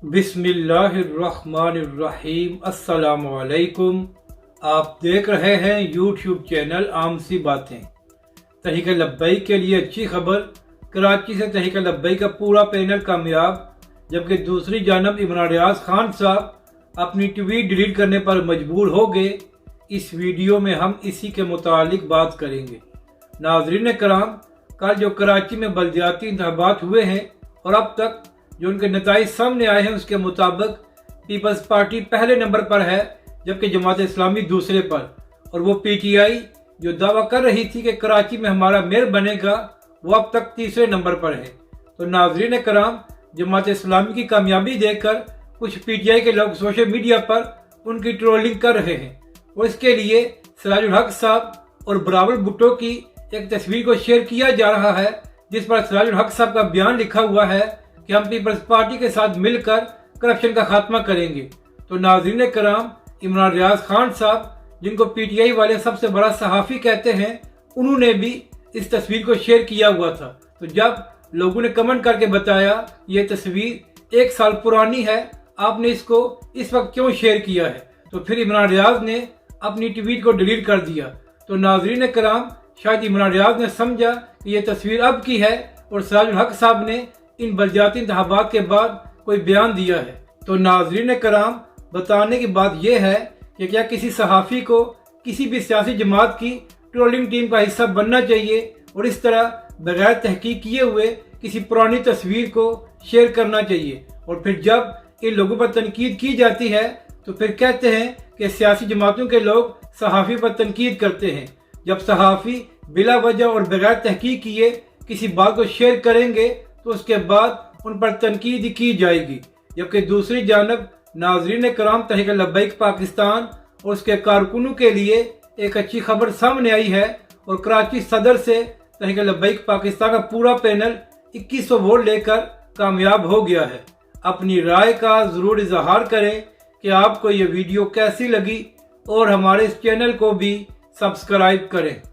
बिस्मिल्लाहिर्रहमानिर्रहीम। अस्सलामुअलैकुम। आप देख रहे हैं यूट्यूब चैनल आम सी बातें। तहरीक लब्बैक के लिए अच्छी खबर। कराची से तहरीक लब्बैक का पूरा पैनल कामयाब, जबकि दूसरी जानब इमरान रियाज खान साहब अपनी ट्वीट डिलीट करने पर मजबूर हो गए। इस वीडियो में हम इसी के मुतालिक बात करेंगे। नाज़रीन कराम, कल जो कराची में बलदियाती इंतखाबात हुए हैं और अब तक जो उनके नताइज सामने आए हैं, उसके मुताबिक पीपल्स पार्टी पहले नंबर पर है, जबकि जमात इस्लामी दूसरे पर। और वो पीटीआई जो दावा कर रही थी कि कराची में हमारा मेयर बनेगा, वो अब तक तीसरे नंबर पर है। तो नाज़रीन कराम, जमात इस्लामी की कामयाबी देखकर कुछ पीटीआई के लोग सोशल मीडिया पर उनकी ट्रोलिंग कर रहे हैं और इसके लिए सिराजुल हक साहब और बिलावल भुट्टो की एक तस्वीर को शेयर किया जा रहा है, जिस पर सिराजुल हक साहब का बयान लिखा हुआ है कि हम पीपल्स पार्टी के साथ मिलकर करप्शन का खात्मा करेंगे। तो नाज़रीन कराम, इमरान रियाज खान साहब, जिनको पीटीआई वाले सबसे बड़ा सहाफ़ी कहते हैं, उन्होंने भी इस तस्वीर को शेयर किया हुआ था। तो जब लोगों ने कमेंट करके बताया ये तस्वीर 1 साल पुरानी है, आपने इसको इस वक्त क्यों शेयर किया है, तो फिर इमरान रियाज ने अपनी ट्वीट को डिलीट कर दिया। तो नाज़रीन कराम, शायद इमरान रियाज ने समझा कि ये तस्वीर अब की है और सिराजुल हक साहब ने इन बलदियाती इंतखाबात के बाद कोई बयान दिया है। तो नाज़रीन कराम, बताने की बात यह है कि क्या किसी सहाफ़ी को किसी भी सियासी जमात की ट्रोलिंग टीम का हिस्सा बनना चाहिए और इस तरह बगैर तहकीक किए हुए किसी पुरानी तस्वीर को शेयर करना चाहिए। और फिर जब इन लोगों पर तनकीद की जाती है तो फिर कहते हैं कि सियासी जमातों के लोग सहाफ़ी पर तनकीद करते हैं। जब सहाफ़ी बिला वजह और बगैर तहकीक किए किसी बात को शेयर करेंगे तो उसके बाद उन पर तनकीद की जाएगी। जबकि दूसरी जानब नाज़रीन कराम, तहरीक लब्बैक पाकिस्तान और उसके कारकुनों के लिए एक अच्छी खबर सामने आई है और कराची सदर से तहरीक लब्बैक पाकिस्तान का पूरा पैनल 2100 वोट लेकर कामयाब हो गया है। अपनी राय का ज़रूर इजहार करें कि आपको ये वीडियो कैसी लगी और हमारे इस चैनल को भी सब्सक्राइब करें।